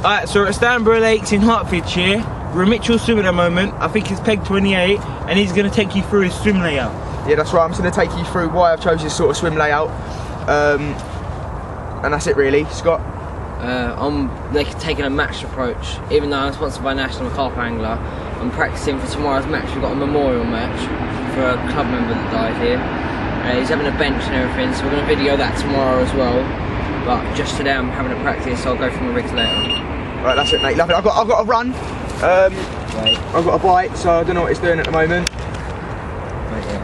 Alright, so we're at Stanborough Lakes in Hertfordshire. We're at Mitchell's swimming at the moment. I think it's peg 28, and he's going to take you through his swim layout. Yeah, that's right. I'm just going to take you through why I've chosen this sort of swim layout. And that's it really. Scott? I'm taking a match approach. Even though I'm sponsored by National Carp Angler, I'm practicing for tomorrow's match. We've got a memorial match for a club member that died here. He's having a bench and everything, so we're going to video that tomorrow as well. But just today I'm having a practice, so I'll go from the rigs later. Right, that's it, mate. Lovely. I've got to run. I've got a bite, so I don't know what it's doing at the moment. Right here.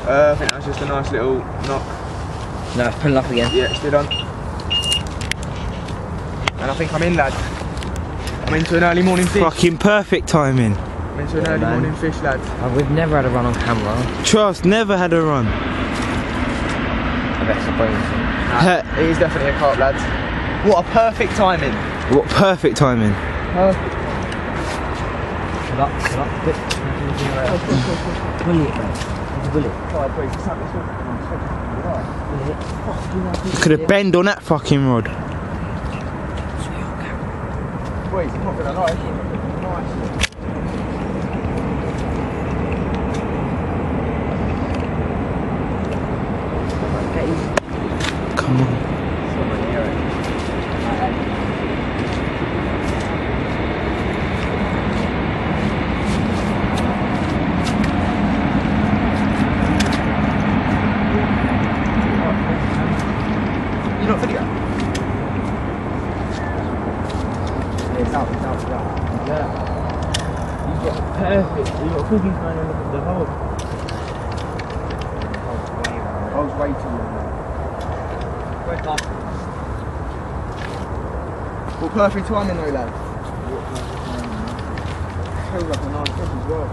I think that was just a nice little knock. No, it's pulling up again. Yeah, it's still on. And I think I'm in, lad. I'm into an early morning fish. Fucking perfect timing. I'm into an early morning fish, lad. We've never had a run on camera. Trust, never had a run. I bet it's a bonus. It is definitely a carp, lads. What a perfect timing. What perfect timing. Perfect. Shut up. Bully it, mate. Bully it. Look at the bend on that fucking rod. Wait, it's not gonna lie. Come on. You not video? It's out. Yeah. You got perfect. You got cooking kind of look at the hole. I was way too long. Well, perfect timing though, lad. Feels like a nice fish as well.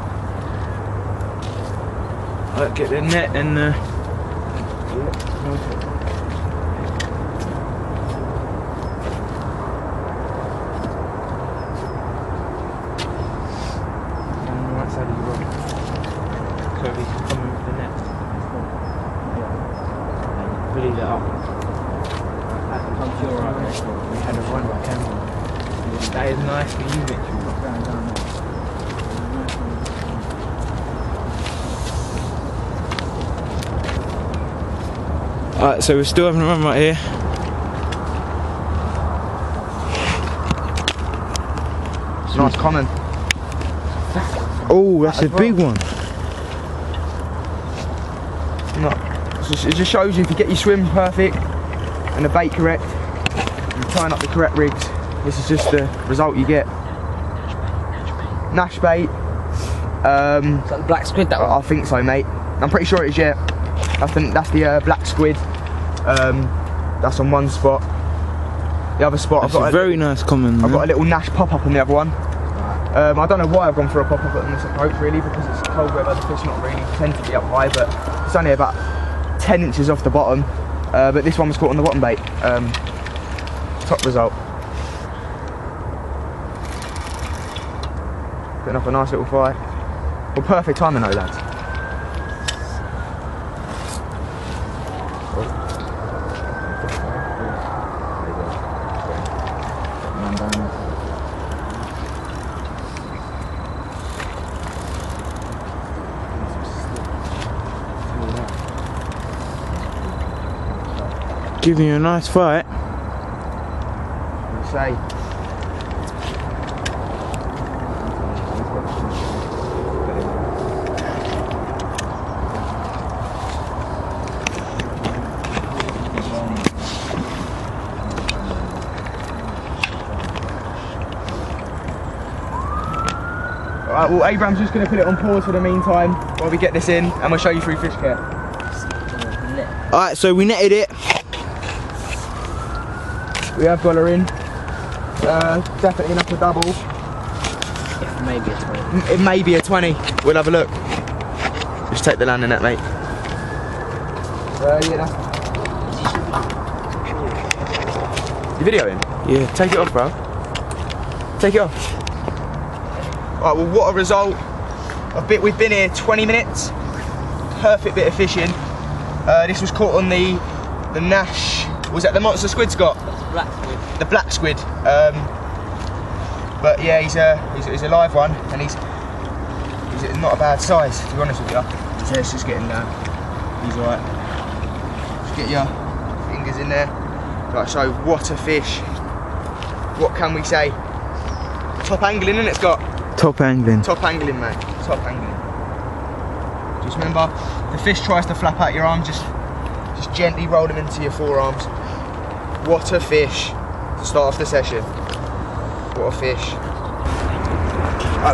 I'll get the net and right side of the rod. So he can come in with the net. Bully that up. We had a run by camera. That is nice for you, Mitchell. Alright, so we're still having a run right here. It's a nice common. Oh, that's a big one. No. It just shows you if you get your swim perfect and the bait correct, and tying up the correct rigs, this is just the result you get. Nash bait. Is that the black squid, that one? I think so, mate. I'm pretty sure it is, yeah. That's the black squid. That's on one spot. The other spot, That's a very nice comment. I've got a little Nash pop-up on the other one. I don't know why I've gone for a pop-up on this approach, really, because it's cold weather, the fish not really tend to be up high, but it's only about 10 inches off the bottom. But this one was caught on the bottom bait. Top result. Putting up a nice little fight. Well, perfect timing though, lads. Giving you a nice fight. Say. Alright, well, Abraham's just going to put it on pause for the meantime while we get this in, and we'll show you through fish care. Alright, so we netted it. We have got her in. Definitely enough to double. It may be a 20. It may be a 20. We'll have a look. Just take the landing net, mate. Yeah, that's... You videoing? Yeah. Take it off, bro. Take it off. Alright, well, what a result. We've been here 20 minutes. Perfect bit of fishing. This was caught on the Nash. Was that the monster squid, Scott? Black squid. the black squid. But yeah, he's a live one, and he's not a bad size, to be honest with you. So it's just getting down. He's alright. Just get your fingers in there. Right, so what a fish. What can we say? Top angling, innit, Scott? Top angling. Top angling, mate. Top angling. Just remember, if the fish tries to flap out your arm, just gently roll them into your forearms. What a fish to start off the session. What a fish.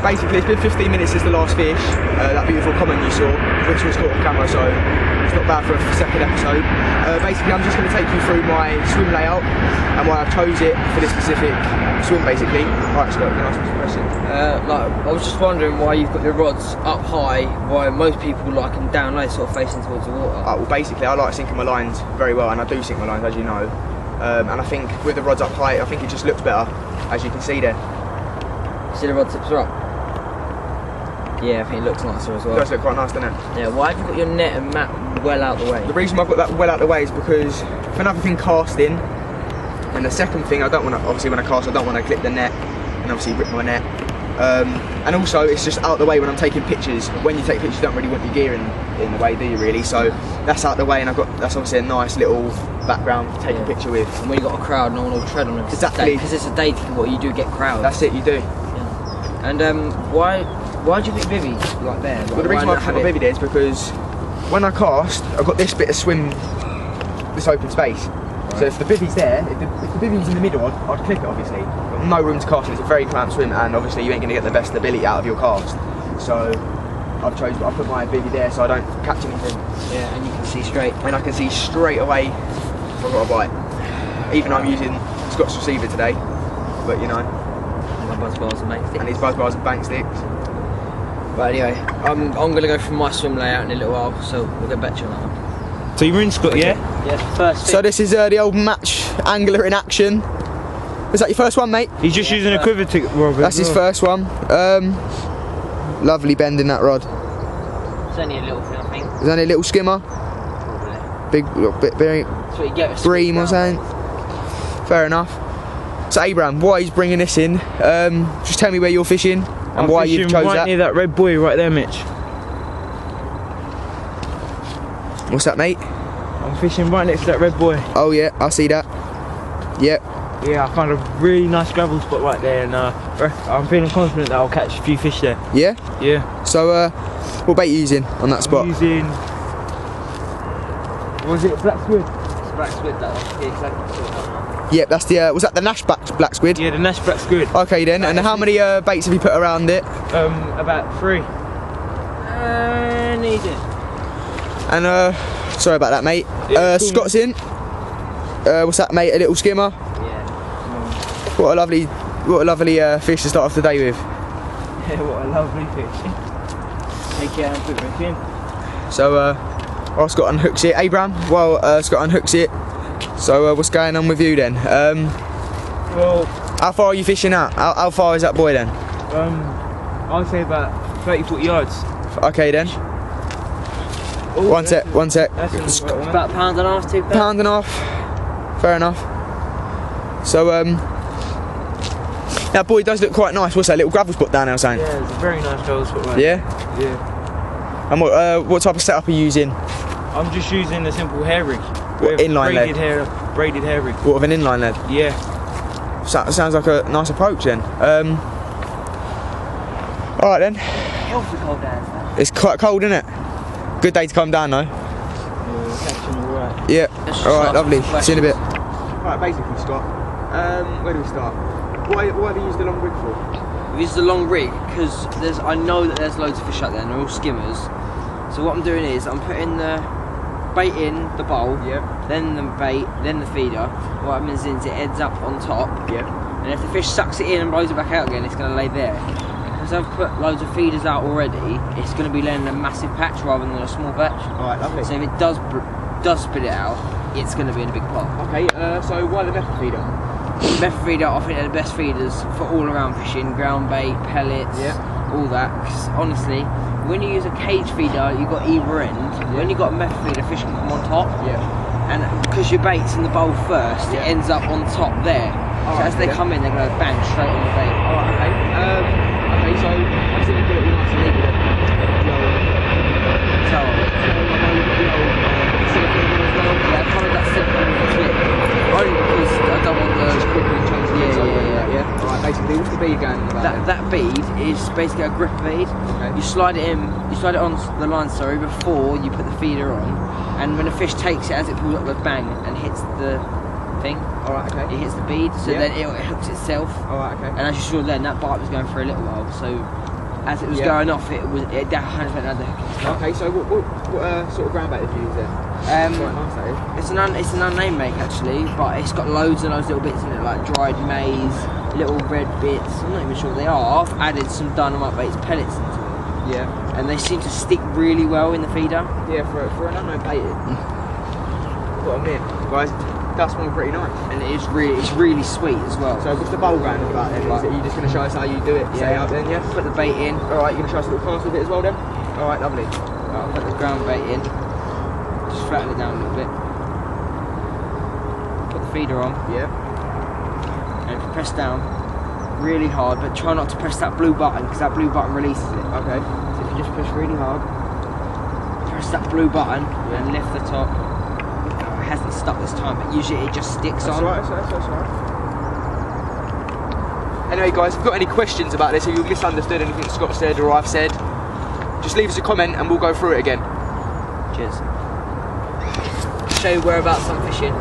Basically, it's been 15 minutes since the last fish. That beautiful comment you saw, which was caught on camera, so it's not bad for a second episode. Basically, I'm just going to take you through my swim layout and why I've chose it for this specific swim, basically. Right, Scott, you can ask me some questions. I was just wondering why you've got your rods up high, why most people like them down low, sort of facing towards the water. Well, basically, I like sinking my lines very well, and I do sink my lines, as you know. And I think with the rods up high, I think it just looks better, as you can see there. See the rod tips are up? Yeah, I think it looks nicer as well. It does look quite nice, doesn't it? Yeah, why have you got your net and mat well out the way? The reason I've got that well out the way is because for another thing, casting, and the second thing, I don't want to, obviously when I cast, I don't want to clip the net and obviously rip my net. And also it's just out the way when I'm taking pictures. When you take pictures, you don't really want your gear in the way, do you really? So that's out the way, and that's obviously a nice little background to take a picture with. And when you've got a crowd, no one will tread on it. Exactly. Because it's a day thing, what you do get crowds. That's it, you do. Yeah. And why do you pick Vivi like there? Like, well, the reason why I picked my Vivi there is because when I cast, I've got this bit of swim, this open space. Right. So if the Vivi's there, if the Vivi's in the middle, I'd clip it obviously. Got no room to cast, it's a very cramped swim, and obviously you ain't going to get the best ability out of your cast. So I put my Vivi there so I don't catch anything. Yeah, and you can see straight. And I can see straight away if I've got a bite. Even though I'm using Scott's receiver today, but you know. And my buzz bars and bank sticks. And these buzz bars and bank sticks. But anyway, I'm going to go through my swim layout in a little while, so we'll get back to you on that one. So you're in, Scott, yeah? Yeah, first. So this is the old match angler in action. Was that your first one, mate? He's just using a quiver tick, Robert. That's his first one. Lovely bend in that rod. It's only a little thing, I think. It's only a little skimmer. Probably. Big, little bit, very bream or something. Fair enough. So Abraham, why he's bringing this in? Just tell me where you're fishing and why you've chose right that. Near that red buoy right there, Mitch. What's that, mate? I'm fishing right next to that red buoy. Oh yeah, I see that. Yep. Yeah, I found a really nice gravel spot right there, and I'm feeling confident that I'll catch a few fish there. Yeah? Yeah. So, what bait are you using on that spot? I'm using... Was it black squid? It's black squid, that one. Yeah, exactly. Yep, that's the, was that the Nash black squid? Yeah, the Nash black squid. Okay then, and how many baits have you put around it? About 3. Need it. And sorry about that, mate. Yeah, cool, Scott's in. What's that, mate? A little skimmer. Yeah. What a lovely fish to start off the day with. Yeah, what a lovely fish. Take care and put it in. So while Scott unhooks it, Abraham, while Scott unhooks it, so what's going on with you then? Well, how far are you fishing out? How far is that buoy then? I'd say about 30-40 yards. Okay then. Oh, one sec. It's about £1.5, £2. £1.5. Fair enough. So that buoy does look quite nice. What's that little gravel spot down there, saying? Yeah, it's a very nice gravel spot right Yeah? Yeah. And what type of setup are you using? I'm just using a simple hair rig. What, inline lead? Braided hair rig. What, of an inline lead? Yeah. Sounds like a nice approach then. Alright then. Healthy cold down. It's quite cold, isn't it? Good day to come down though. Yeah, it's actually alright. Yeah. Alright, lovely. See you in a bit. Right, basically, Scott. Where do we start? Why have you used the long rig for? We use the long rig because I know that there's loads of fish out there and they're all skimmers. So what I'm doing is I'm putting the bait in the bowl, then the bait, then the feeder. What happens is it ends up on top, and if the fish sucks it in and blows it back out again, it's going to lay there. Because I've put loads of feeders out already, it's going to be laying in a massive patch rather than a small patch. Alright, lovely. So if it does spit it out, it's going to be in a big pot. Okay, so why the method feeder? Method feeder, I think they're the best feeders for all around fishing, ground bait, pellets, all that. Because honestly, when you use a cage feeder, you've got either end. When you've got a method feeder, fish can come on top. And because your bait's in the bowl first, it ends up on top there. So as they come in, they're going to bang straight on the bait. Alright, okay. Okay, so obviously we do it nice and legal then. Yeah, follow that simple clip. Only because I don't want the quickly change the Yeah. Alright, basically, what's the bead going about? That bead is basically a grip bead. Okay. You slide it on the line, sorry, before you put the feeder on, and when the fish takes it, as it pulls up, goes bang and hits the thing. Alright, okay. It hits the bead, so then it hooks itself. Alright, okay. And as you saw then, that bite was going for a little while, so as it was going off, it 100% had the hook. Okay, so what sort of ground bait did you use then? Quite nice, that is. It's an unnamed make actually, but it's got loads and loads of little bits in it, like dried maize, little red bits. I'm not even sure what they are. I've added some dynamite baits pellets into them. Yeah. And they seem to stick really well in the feeder. Yeah, for an unknown bait. What I mean, guys, that's one pretty nice. And it's really sweet as well. So what's the bowl going about then? Are you just going to show us how you do it? Set it up then, yeah? Put the bait in. Alright, you're going to show us a little cast with it as well then? Alright, lovely. I'll put the ground bait in. Just flatten it down a little bit. Put the feeder on. Yeah. And press down really hard, but try not to press that blue button because that blue button releases it. Okay. So if you just push really hard, press that blue button and lift the top. Oh, it hasn't stuck this time, but usually it just sticks on. That's right. Anyway guys, if you've got any questions about this, if you've misunderstood anything Scott said or I've said, just leave us a comment and we'll go through it again. Cheers. Show you whereabouts I'm fishing.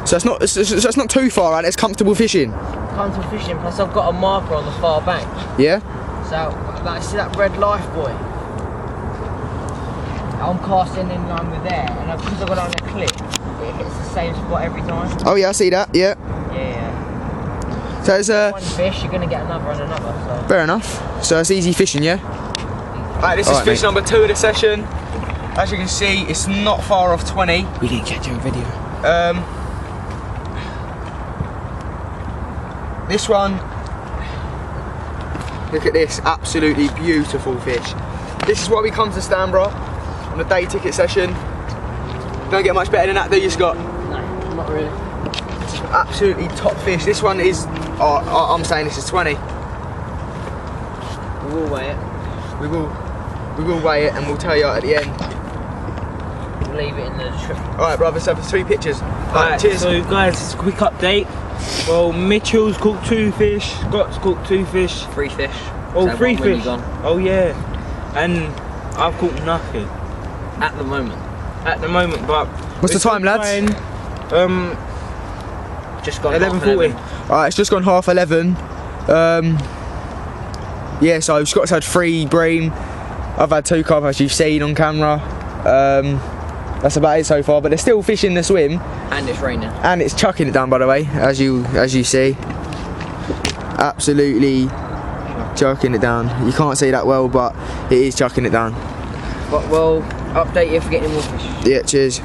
So it's not too far out, it's comfortable fishing. Comfortable fishing, plus I've got a marker on the far bank. Yeah? So, see that red life buoy? I'm casting in line with there, and because I've got it on a clip, it hits the same spot every time. Oh yeah, I see that, yeah. Yeah. So it's one fish, you're going to get another and another. So. Fair enough. So it's easy fishing, yeah? Alright, this is fish number 2 of the session. As you can see, it's not far off 20. We didn't catch it on video. This one, look at this, absolutely beautiful fish. This is why we come to Stanborough on the day ticket session. Don't get much better than that, do you, Scott? No, not really. Absolutely top fish. This one is, I'm saying this is 20. We will weigh it. We will weigh it and we'll tell you at the end. We'll leave it in the description. Alright brother, so for 3 pictures. Alright, cheers. So guys, it's a quick update. Well, Mitchell's caught 2 fish, Scott's caught 2 fish. 3 fish. Oh, so 3 fish. Gone. Oh yeah. And I've caught nothing. At the moment. At the moment, but... What's the time, lads? Just gone 11:40. Alright, it's just gone 11:30. Yeah, so Scott's had 3 bream. I've had 2 carp, as you've seen on camera. That's about it so far, but they're still fishing the swim. And it's raining. And it's chucking it down, by the way, as you see. Absolutely chucking it down. You can't see that well, but it is chucking it down. But we'll update you if we get any more fish. Yeah, cheers.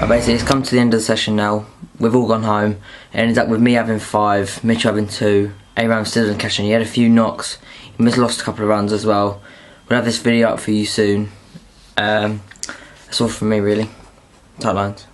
Basically, it's come to the end of the session now. We've all gone home. It ended up with me having 5, Mitch having 2, Aram still didn't catch any. He had a few knocks. He lost a couple of runs as well. We'll have this video up for you soon. That's all from me, really. Tight lines.